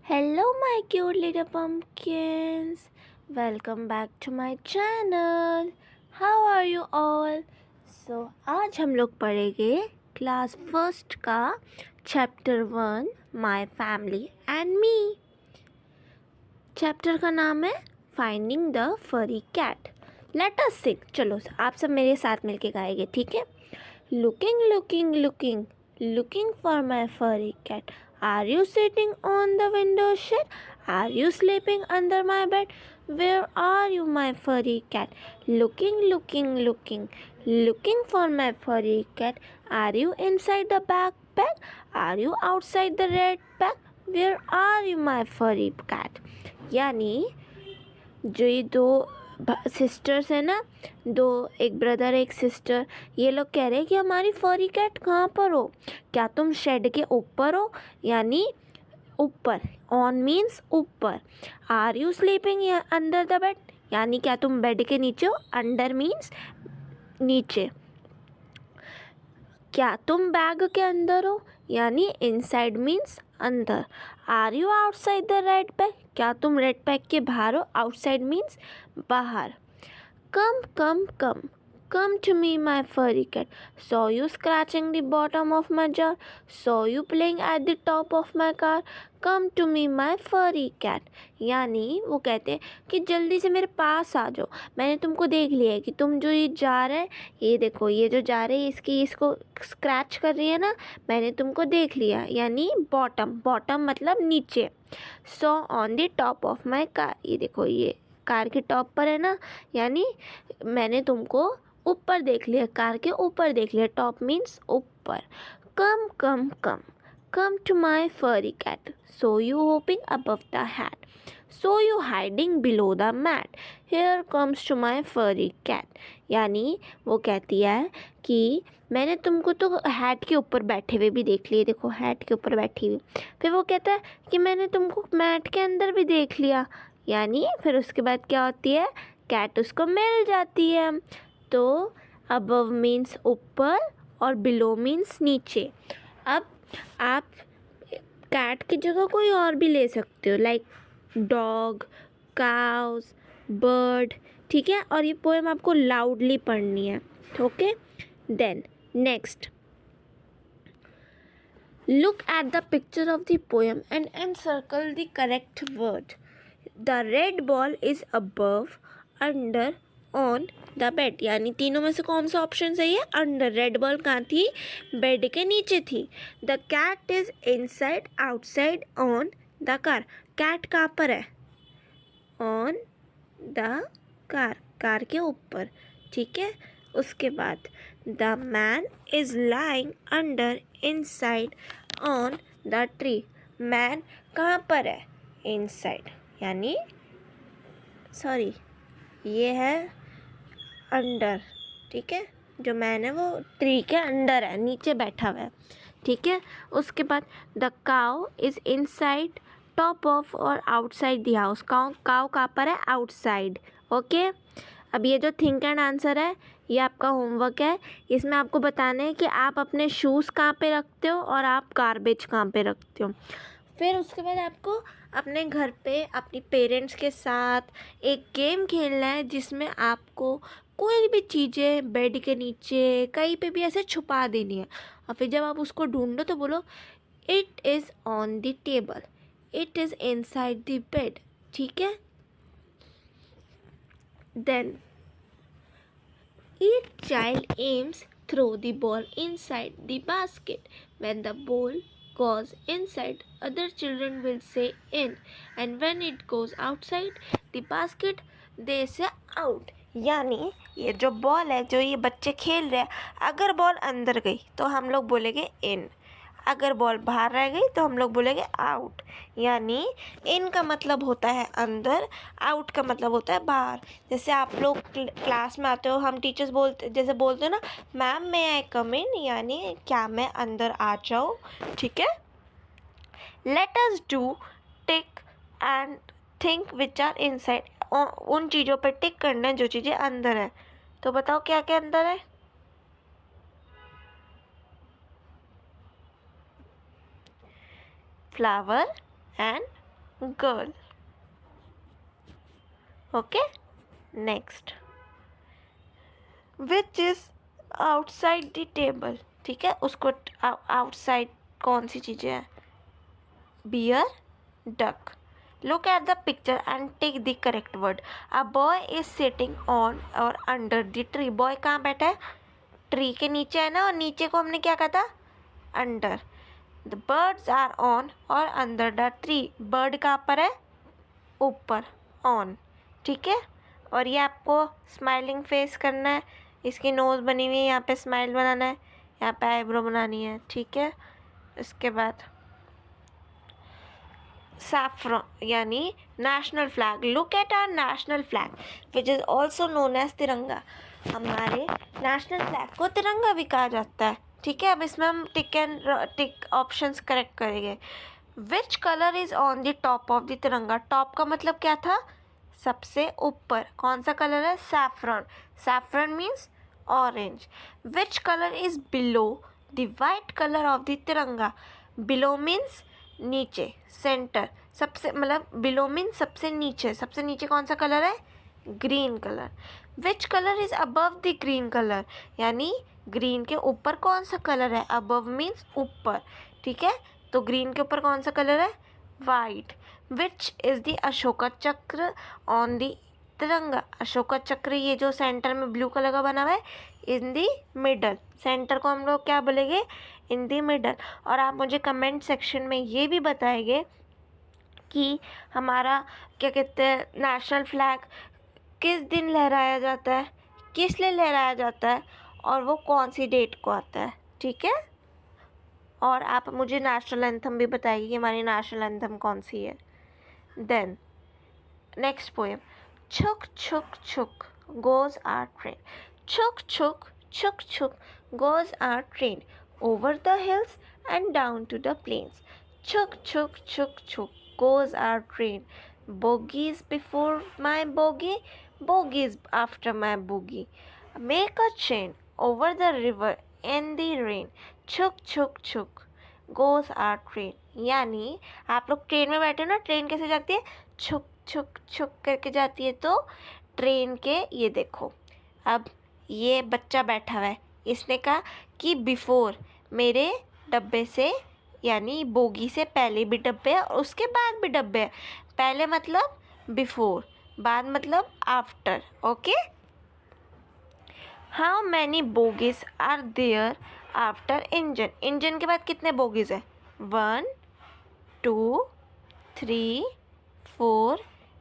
Hello, my cute little pumpkins. Welcome back to my channel. How are you all? आज हम लोग पढ़ेंगे class first का chapter 1 my family and me. Chapter का नाम है फाइंडिंग द फरी कैट। लेट अस सिंग। चलो आप सब मेरे साथ मिलके गाएंगे, ठीक है? Looking looking looking looking for my furry cat. Are you sitting on the window sill? Are you sleeping under my bed? Where are you, my furry cat? Looking, looking, looking, looking for my furry cat. Are you inside the backpack? Are you outside the red bag? Where are you, my furry cat? यानी जो ये दो sisters है ना, दो, एक brother एक sister, ये लोग कह रहे हैं कि हमारी फरी कैट कहाँ पर हो? क्या तुम शेड के ऊपर हो? यानी ऊपर, ऑन मीन्स ऊपर। Are you sleeping under the bed? यानी क्या तुम बेड के नीचे हो? अंडर मीन्स नीचे। क्या तुम बैग के अंदर हो? यानी इनसाइड मीन्स अंदर। Are you outside the red bag? क्या तुम रेड बैग के बाहर हो? आउटसाइड मीन्स बाहर। कम कम कम Come to me, my furry cat. Saw you scratching the bottom of my jar. Saw you playing at the top of my car. Come to me, my furry cat. यानी वो कहते हैं कि जल्दी से मेरे पास आ जाओ, मैंने तुमको देख लिया है कि तुम जो ये जार है, ये देखो, ये जो जार है इसको स्क्रैच कर रही है ना, मैंने तुमको देख लिया। यानी बॉटम, बॉटम मतलब नीचे। So on the top of my car, ये देखो, ये कार के टॉप पर है ना, यानी मैंने तुमको ऊपर देख लिया, कार के ऊपर देख लिया। टॉप मीन्स ऊपर। कम कम कम कम to my furry cat. So you hopping above the hat, so you hiding below the mat, here comes to my furry cat. यानी वो कहती है कि मैंने तुमको तो हैट के ऊपर बैठे हुए भी देख लिए, देखो हैट के ऊपर बैठी हुई। फिर वो कहता है कि मैंने तुमको मैट के अंदर भी देख लिया। यानी फिर उसके बाद क्या होती है, कैट उसको मिल जाती है। तो अबव मीन्स ऊपर और बिलो मीन्स नीचे। अब आप कैट की जगह कोई और भी ले सकते हो, लाइक डॉग, काउस, बर्ड, ठीक है? और ये पोएम आपको लाउडली पढ़नी है, okay? Then next, look at the picture of the poem and encircle the correct word. The red ball is above, under, on the bed. यानी तीनों में से कौन सा ऑप्शन सही है? अंडर। रेड बॉल कहाँ थी? बेड के नीचे थी। The cat is inside, outside, on the car. Cat कहाँ पर है? ऑन द कार, कार के ऊपर, ठीक है? उसके बाद the man is lying under, inside, on the tree. Man कहाँ पर है? इनसाइड, यानी सॉरी, ये है अंडर, ठीक है? जो मैन है वो ट्री के अंडर है, नीचे बैठा हुआ है, ठीक है? उसके बाद the cow is inside, top of और आउटसाइड द हाउस। काउ कहाँ पर है? Outside, okay? अब ये जो थिंक एंड आंसर है, ये आपका होमवर्क है। इसमें आपको बताना है कि आप अपने शूज़ कहाँ पे रखते हो और आप गार्बेज कहाँ पे रखते हो। फिर उसके बाद आपको अपने घर पे अपनी पेरेंट्स के साथ एक गेम खेलना है जिसमें आपको कोई भी चीज़ें बेड के नीचे कहीं पे भी ऐसे छुपा देनी है। और फिर जब आप उसको ढूंढो तो बोलो it is on the table, it is inside the bed, ठीक है? Then each child aims throw the ball inside the basket. When the ball goes inside, other children will say in, and when it goes outside the basket, they say out. यानी ये जो ball है, जो ये बच्चे खेल रहे हैं, अगर बॉल अंदर गई तो हम लोग बोलेंगे इन, अगर बॉल बाहर रह गई तो हम लोग बोलेंगे आउट। यानी इन का मतलब होता है अंदर, आउट का मतलब होता है बाहर। जैसे आप लोग क्लास में आते हो, हम टीचर्स जैसे बोलते हो ना, मैम मे आई कम इन, यानी क्या मैं अंदर आ जाऊँ, ठीक है? Let us do tick and think which are inside. उन चीज़ों पर टिक करना है जो चीज़ें अंदर है। तो बताओ क्या क्या अंदर है? Flower and girl. Okay, next, which is outside the table. ठीक है, उसको outside कौन सी चीज़ें हैं? Bear, duck. Look at the picture and take the correct word. A boy is sitting on or under the tree. Boy कहाँ बैठा है? Tree के नीचे है ना, और नीचे को हमने क्या कहा था? Under. The birds are on और under the tree. bird कहाँ पर है? ऊपर, on. ठीक है, और ये आपको स्माइलिंग फेस करना है. इसकी नोज़ बनी हुई है, यहाँ पे स्माइल बनाना है, यहाँ पे आईब्रो बनानी है. ठीक है, इसके बाद saffron यानी national flag. Look at our national flag which is also known as Tiranga. हमारे नेशनल फ्लैग को तिरंगा भी कहा जाता है. ठीक है, अब इसमें हम टिक ऑप्शंस करेक्ट करेंगे. Which colour is on the top of the तिरंगा. टॉप का मतलब क्या था? सबसे ऊपर. कौन सा कलर है? Saffron. Saffron means orange. Which colour is below the white colour of the तिरंगा. बिलो मीन्स नीचे, सेंटर, सबसे, मतलब बिलो मीन्स सबसे नीचे. सबसे नीचे कौन सा कलर है? Green colour. Which colour is above the green colour. यानी ग्रीन के ऊपर कौन सा कलर है? अबव मीन्स ऊपर. ठीक है, तो ग्रीन के ऊपर कौन सा कलर है? White. Which is the Ashoka चक्र ऑन द तिरंगा. अशोका चक्र ये जो सेंटर में ब्लू कलर का बना हुआ है, इन दी मिडल. सेंटर को हम लोग क्या बोलेंगे? इन दी मिडल. और आप मुझे कमेंट सेक्शन में ये भी बताएंगे कि हमारा क्या कहते हैं, नेशनल फ्लैग किस दिन लहराया जाता है, किस लिए लहराया जाता है, और वो कौन सी डेट को आता है. ठीक है, और आप मुझे नेशनल एंथम भी बताइए कि हमारी नेशनल एंथम कौन सी है. Then next poem. छुक छुक छुक goes our train. छुक छुक छुक छुक goes our train over the hills and down to the plains. Chuk chuk chuk chuk goes our train. Bogies before my bogie, bogies after my boogie. Make a chain over the river in the rain. Chuk chuk chuk goes our train. यानी आप लोग train में बैठे हो ना, train कैसे जाती है? छुक छुक छुक करके जाती है. तो ट्रेन के ये देखो, अब ये बच्चा बैठा हुआ है, इसने कहा कि बिफोर, मेरे डब्बे से, यानी बोगी से पहले भी डब्बे हैं और उसके बाद भी डब्बे हैं. पहले मतलब बिफोर, बाद मतलब after. Okay. How many bogies are there after engine. Engine के बाद कितने बोगीज है? 1 2 3 4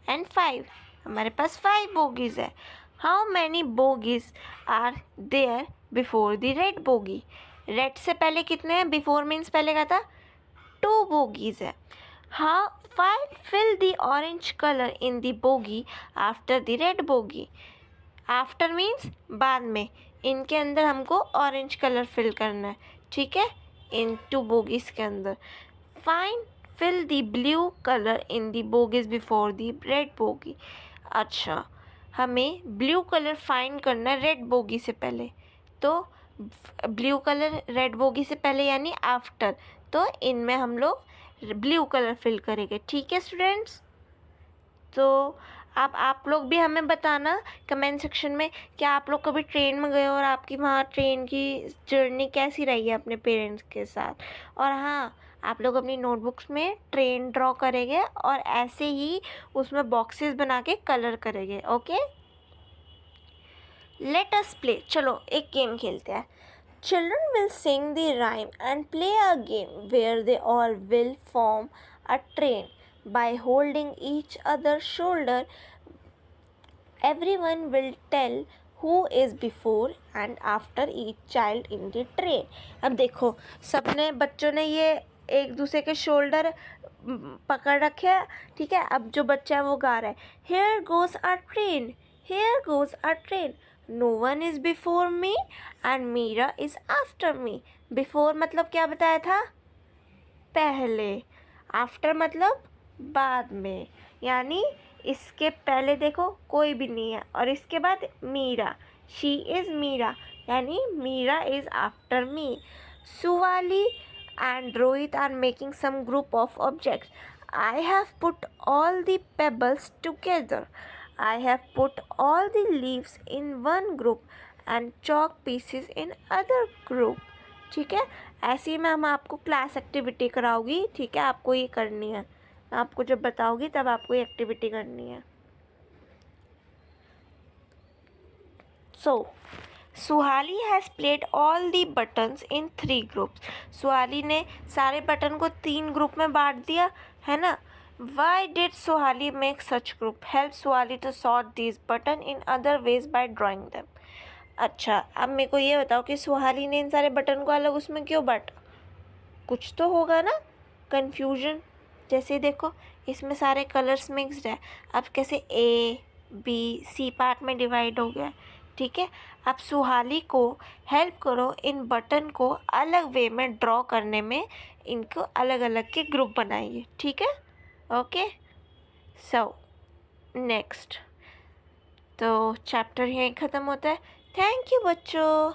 एंड 5. हमारे पास 5 बोगीज है. How many bogies are there before the red bogie. Red से पहले कितने हैं? बिफोर मीन्स पहले का था 2 बोगीज है. How fill the orange colour in the bogie after the red bogie. After means बाद में, इनके अंदर हमको ऑरेंज कलर फिल करना है. ठीक है, इन 2 बोगीज के अंदर. Fill the blue colour in the bogies before the red bogie. अच्छा, हमें ब्लू कलर फाइंड करना है रेड बोगी से पहले. तो ब्लू कलर रेड बोगी से पहले यानी आफ्टर. तो इनमें हम लोग ब्लू कलर फिल करेंगे. ठीक है स्टूडेंट्स, तो अब आप लोग भी हमें बताना कमेंट सेक्शन में, क्या आप लोग कभी ट्रेन में गए और आपकी वहाँ ट्रेन की जर्नी कैसी रही है अपने पेरेंट्स के साथ. और हाँ, आप लोग अपनी नोटबुक्स में ट्रेन ड्रॉ करेंगे और ऐसे ही उसमें बॉक्सेस बना के कलर करेंगे. Okay, let us play. चलो एक गेम खेलते हैं. Children will sing the rhyme and play a game where they all will form a train by holding each other's shoulder. Everyone will tell who is before and after each child in the train. अब देखो, सबने बच्चों ने ये एक दूसरे के shoulder पकड़ रखे हैं. ठीक है, अब जो बच्चा है वो गा रहा है, Here goes our train, here goes our train. No one is before me and Meera is after me. Before मतलब क्या बताया था? पहले. आफ्टर मतलब बाद में, यानी इसके पहले देखो कोई भी नहीं है, और इसके बाद मीरा, शी इज़ मीरा, यानी Meera is after me. Suvali and Rohit are making some group of objects. I have put all the pebbles together. I have put all the leaves in one group and chalk pieces in other group. ठीक है, ऐसे ही ma'am आपको class activity कराऊंगी. ठीक है, आपको ये करनी है. मैं आपको जब बताऊंगी तब आपको ये एक्टिविटी करनी है. So, Suhali has played all the buttons in 3 groups. Suhali ने सारे बटन को 3 ग्रुप में बांट दिया है ना. Why did Suhali make such group? Help Suhali to sort these button in other ways by drawing them. अच्छा, अब मेरे को ये बताओ कि सुहाली ने इन सारे बटन को अलग उसमें क्यों बांटा? कुछ तो होगा ना कन्फ्यूजन. जैसे देखो, इसमें सारे कलर्स मिक्सड है. अब कैसे A, B, C पार्ट में डिवाइड हो गया. ठीक है, अब सुहाली को हेल्प करो इन बटन को अलग वे में ड्रॉ करने में. इनको अलग अलग के ग्रुप बनाइए. ठीक है, ओके. सो नेक्स्ट, तो चैप्टर यहीं ख़त्म होता है. थैंक यू बच्चों.